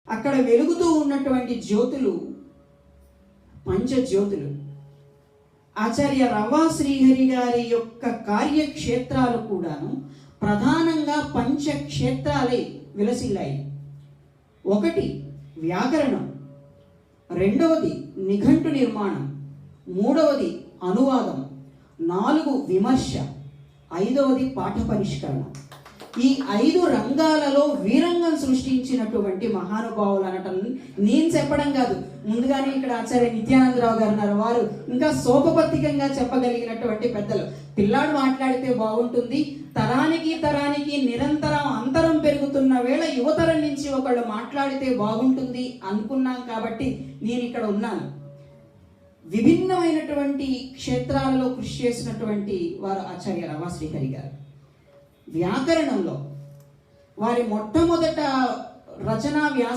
అక్కడ వెలుగుతూ ఉన్నటువంటి జ్యోతులు పంచజ్యోతులు. ఆచార్య రవ్వ శ్రీహరి గారి యొక్క కార్యక్షేత్రాలు కూడాను ప్రధానంగా పంచక్షేత్రాలే విలసిల్లాయి. ఒకటి వ్యాకరణం, రెండవది నిఘంటు నిర్మాణం, మూడవది అనువాదం, 4 విమర్శ, 5వది పాఠ పరిష్కరణ. ఈ 5 రంగాలలో వీరంగం సృష్టించినటువంటి మహానుభావులు అనటం నేను చెప్పడం కాదు, ముందుగానే ఇక్కడ ఆచార్య నిత్యానందరావు గారు ఉన్నారు. వారు ఇంకా సోపపత్తికంగా చెప్పగలిగినటువంటి పెద్దలు. పిల్లాడు మాట్లాడితే బాగుంటుంది, తరానికి నిరంతరం అంతరం పెరుగుతున్న వేళ యువతరం నుంచి ఒకళ్ళు మాట్లాడితే బాగుంటుంది అనుకున్నాం కాబట్టి నేను ఇక్కడ ఉన్నాను. విభిన్నమైనటువంటి క్షేత్రాలలో కృషి చేసినటువంటి వారు ఆచార్య రవ్వ శ్రీహరి గారు. వ్యాకరణంలో వారి మొట్టమొదట రచనా వ్యాస